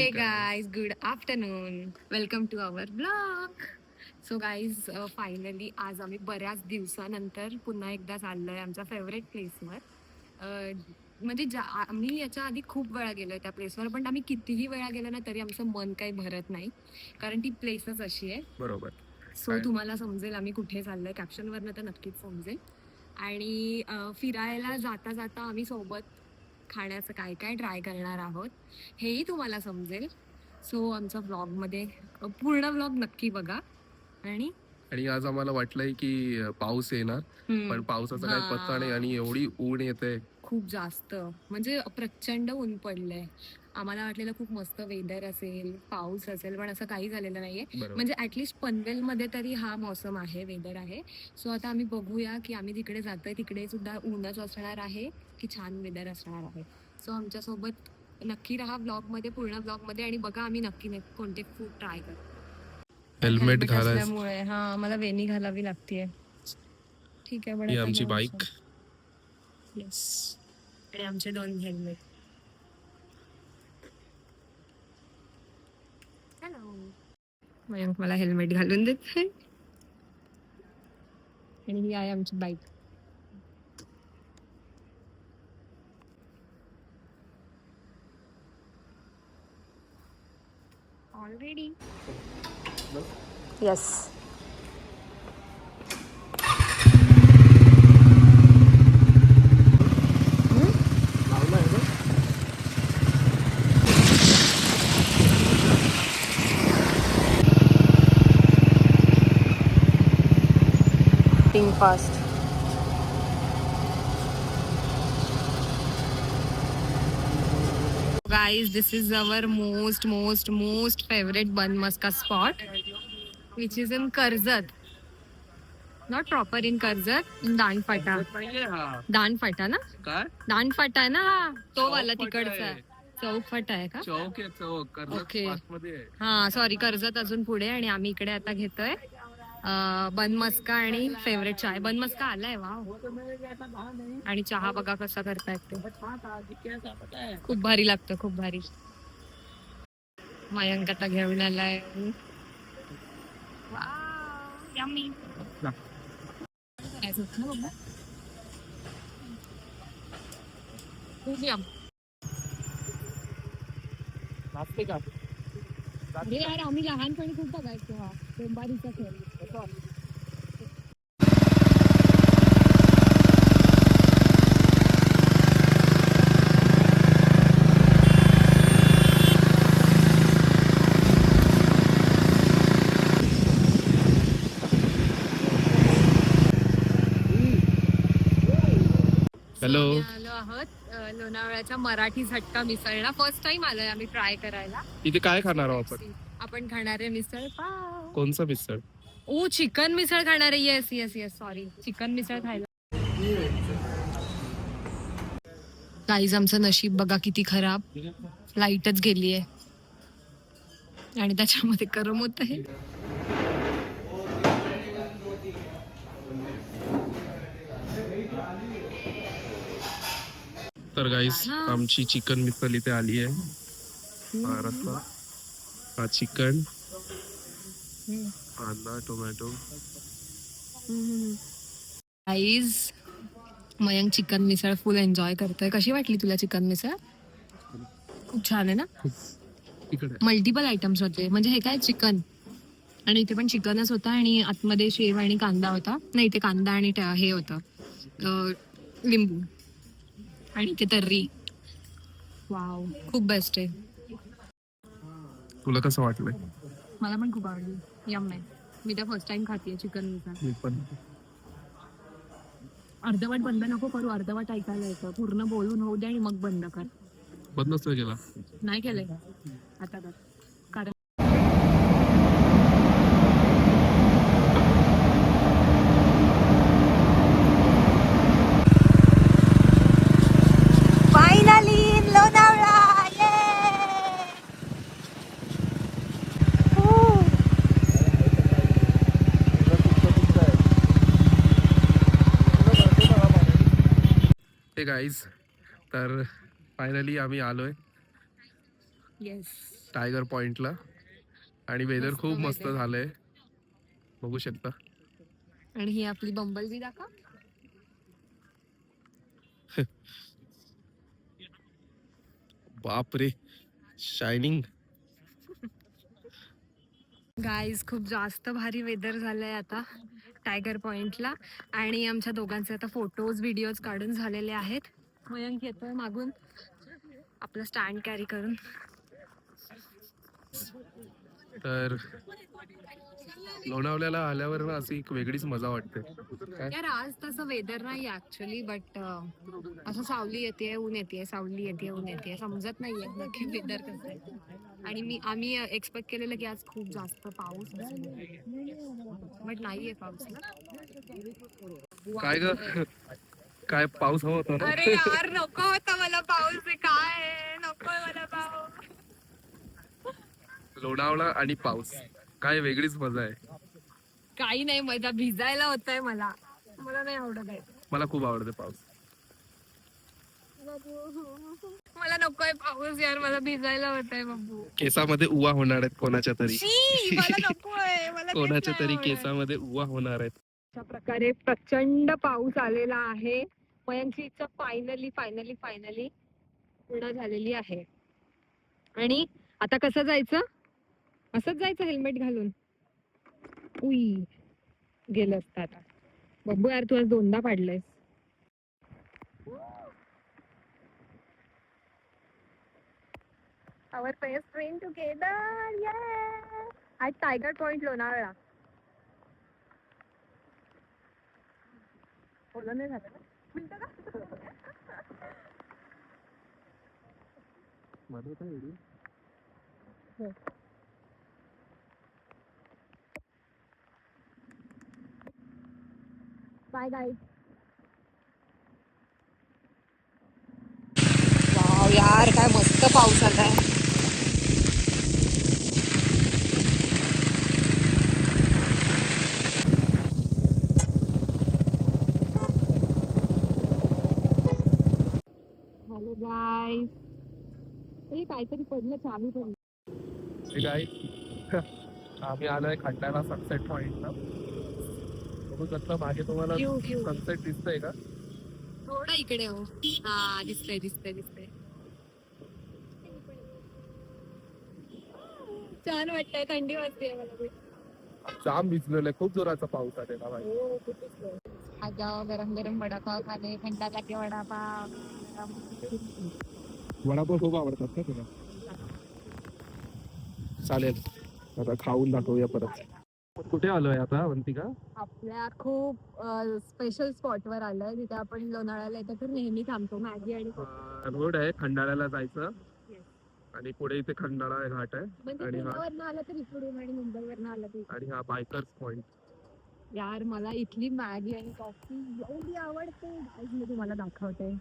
Hey guys, good afternoon. Welcome to our vlog. So guys finally आज आम्ही बऱ्याच दिवसानंतर पुन्हा एकदा चाललोय आमच्या फेवरेट प्लेसवर. म्हणजे आम्ही याच्या आधी खूप वेळा गेलोय त्या प्लेसवर, पण आम्ही कितीही वेळा गेलो ना तरी आमचं मन काही भरत नाही, कारण ती प्लेसच अशी आहे. बरोबर. सो तुम्हाला समजेल आम्ही कुठे चाललोय, कॅप्शनवरनं तर नक्कीच समजेल. आणि फिरायला जाता जाता आम्ही सोबत खाण्याचं काय काय ट्राय करणार आहोत हेही तुम्हाला समजेल. सो आमचा व्लॉगमध्ये पूर्ण व्लॉग नक्की बघा. आणि आज आम्हाला वाटलंय की पाऊस येणार, पण पावसाचा काही पत्ता नाही आणि एवढी ऊन येते खूप जास्त, म्हणजे प्रचंड ऊन पडलंय. आम्हाला वाटलेलं खूप मस्त वेदर असेल, पाऊस असेल, पण असं काही झालेलं नाहीये. म्हणजे ऍटलिस्ट पनवेलमध्ये तरी हा मौसम आहे, वेदर आहे. सो आता आम्ही बघूया की आम्ही तिकडे जातोय तिकडे सुद्धा ऊनच असणार आहे की छान वेदर असणार आहे. सो आमच्या सोबत नक्की राहा ब्लॉगमध्ये, पूर्ण ब्लॉगमध्ये, आणि बघा आम्ही नक्की कोणते फूड ट्राय करतो. हेल्मेट असल्यामुळे मला वेणी घालावी लागते. ठीक आहे, पण आमची बाईक. येस, आणि आमचे 2 हेल्मेट. मयंक मला हेल्मेट घालून देत आहे, आणि ही आहे आमची bike. Already yes. Fast. Guys, this is our most favorite bun maska spot, which is in Karzat. Not proper in Karzat, in दानफाटा. दानफाटा ना? काय? दानफाटा आहे ना हा, तो वाला तिकडचा. चौकफाटा आहे का? चौक आहे, चौक. ओके, हा सॉरी, कर्जत अजून पुढे. आणि आम्ही इकडे आता घेतोय बन मस्का आणि फेवरेट चाय. बन मस्का आलाय, वाव. आणि चहा बघा कसा करतायत ते, खूप भारी लागतं, खूप भारी. मयंक आता घेऊन आलाय. यम्मी. अरे यार, आम्ही लहानपणी खूप बघायचो हा टेंबारीचा खेळ. हॅलो. आलो आहोत लोणावळ्याच्या मराठी झटका मिसळला. फर्स्ट टाइम आलोय आम्ही ट्राय करायला. इथे काय खाणार आहोत आपण खाणार आहे मिसळ पाव. कोणचं मिसळ? ओ, चिकन मिसळ खाणार आहे. Yes yes yes, sorry, chicken misal खायला. गाईज, आमचं नशीब बघा किती खराब, लाईटच गेलीये आणि त्याच्यामध्ये गरम होत आहे. तर गाईस, आमची चिकन मिसळ इथे आली आहे. हा चिकन, कांदा, टोमॅटो. गाईज, मयंक चिकन मिसळ फुल एन्जॉय करतोय. कशी वाटली तुला चिकन मिसळ? खूप छान आहे ना. मल्टिपल आयटम्स होते, म्हणजे हे काय चिकन, आणि इथे पण चिकनच होता, आणि आतमध्ये शेव आणि कांदा होता. नाही, इथे कांदा आणि हे होतं लिंबू, आणि इथे तर्री. वाव, खूप बेस्ट आहे. तुला कसं वाटलंय? मला पण खूप आवडली. यम आहे. मी तर फर्स्ट टाइम खाते चिकन मिसळ. अर्धवट बंद नको करू, अर्धवट ऐकायला येतं. पूर्ण बोलून होऊ दे आणि मग बंद कर. बंदच नाही केला. नाही केलंय आता कर, कारण फायनली लोणावळा. गाईज, तर फायनली आम्ही आलोय. येस. टायगर पॉइंटला आणि वेदर मस्त खूप मस्त weather. झालंय, बघू शकता. आणि ही आपली बंबलबी दाखव. बापरे, शायनिंग. गाईज खूप जास्त भारी वेदर झालंय आता टायगर पॉइंटला. आणि आमच्या दोघांचे आता फोटोज व्हिडिओज काढून झालेले आहेत. मयंक येतोय मागून आपलं स्टँड कॅरी करून. तर लोणावळ्याला आल्यावर ना अशी एक वेगळीच मजा वाटते. काय यार आज तसं वेदर नाही ऍक्च्युली, बट असं सावली येते ऊन येते, सावली येते ऊन येते, समजत नाहीये नक्की वेदर कसं आहे. आणि आम्ही एक्सपेक्ट केलेलं की आज खूप जास्त पाऊस असेल, बट नाहीये पाऊस ना. काय ग, काय पाऊस हवा होता ना? अरे यार नको होता मला पाऊस, काय नको मला पाऊस. लोणावळा आणि पाऊस, काय वेगळीच मजा आहे. काही नाही मजा, भिजायला होतंय मला, मला नाही आवडत आहे. मला खूप आवडते पाऊस. मला नकोय पाऊस यार, मला भिजायला होतंय बाबू. केसामध्ये उवा होणार आहेत कोणाच्या तरी. शी, मला नकोय, मला तेच कोणाच्या नाही तरी आवडत. केसामध्ये उवा होणार आहेत. अशा प्रकारे प्रचंड पाऊस आलेला आहे. मयांची इच्छा फायनली फायनली फायनली पूर्ण झालेली आहे. आणि आता कसं जायचं? असंच जायचं हेल्मेट घालून. उई, गेलं असतं आता. बब्बू यार तू आज दोनदा पाडलंयस. Our first train together, yeah! At Tiger Point, Lonavala. बोलणं नाही झालं ना? मिळतं का? Bye guys. वाव यार, काय मस्त पाऊस आलाय. Hello guys. हे काहीतरी पडलं, चालू पडलं. काय आम्ही आलोय खंडाळा सनसेट पॉइंटला. बघू शकता मागे तुम्हाला सनसेट दिसतंय का? थोडं इकडे हो. हा दिसतंय दिसतंय दिसतंय. छान वाटतंय, थंडी वाजते मला. जाम भिजलेलं आहे, खूप जोराचा पाऊस आलेला भाई. आज जाओ गरम गरम वडापाव खाणे, थंडा के वडापाव. वडापाव खूप आवडतात का तुला? चालेल, आता खाऊन दाखवूया परत. कुठे आलोय आता अवंतिका? आपल्या खूप स्पेशल स्पॉट वर आलोय जिथे आपण लोणावळ्याला येतो तर नेहमी थांबतो. मॅगी आणि रोड आहे खंडाळ्याला जायचं आणि पुढे इथे खंडाळा घाट आहे. म्हणजे आणि हा पुण्यावरनं आलं तर इकडून आणि मुंबईवरनं आलं तर. आणि हा बायकर्स पॉइंट. यार मला इथली मॅगी आणि कॉफी एवढी आवडते, आज मी तुम्हाला दाखवते.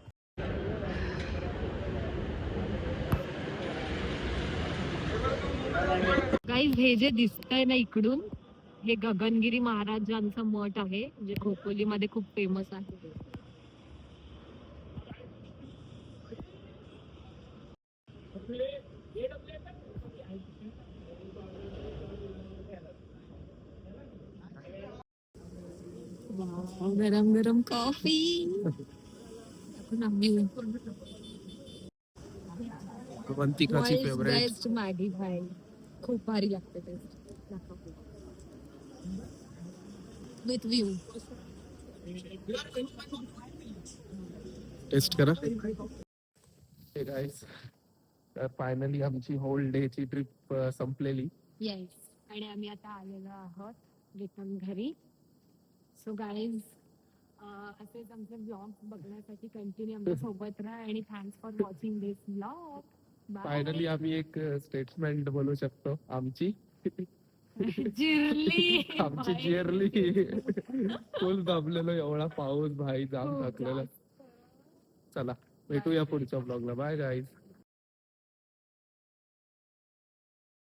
गाईज हे जे दिसतंय ना इकडून, हे गगनगिरी महाराजांचं मठ आहे जे खोपोलीमध्ये खूप फेमस आहे. गरम गरम कॉफी. अवंतिकाची फेवरेट. बेस्ट मॅगी भाई, खूप भारी लागते टेस्ट. With view. टेस्ट करा. हे गाईस, तर फायनली आमची होल डे ची ट्रिप संपलेली. येस, आणि आम्ही आता आलेलो आहोत रिटर्न घरी. सो गाईज, असेच आमचे ब्लॉग्स बघण्यासाठी कंटिन्यू आमच्या सोबत राहा आणि thanks for watching this blog. Finally आम्ही एक स्टेटमेंट बोलू शकतो, आमची जिरली. आमची जिरली. फुल दाबलेलो, एवढा पाऊस भाई, जाम थकलेला. चला भेटूया पुढच्या ब्लॉगला. Bye guys.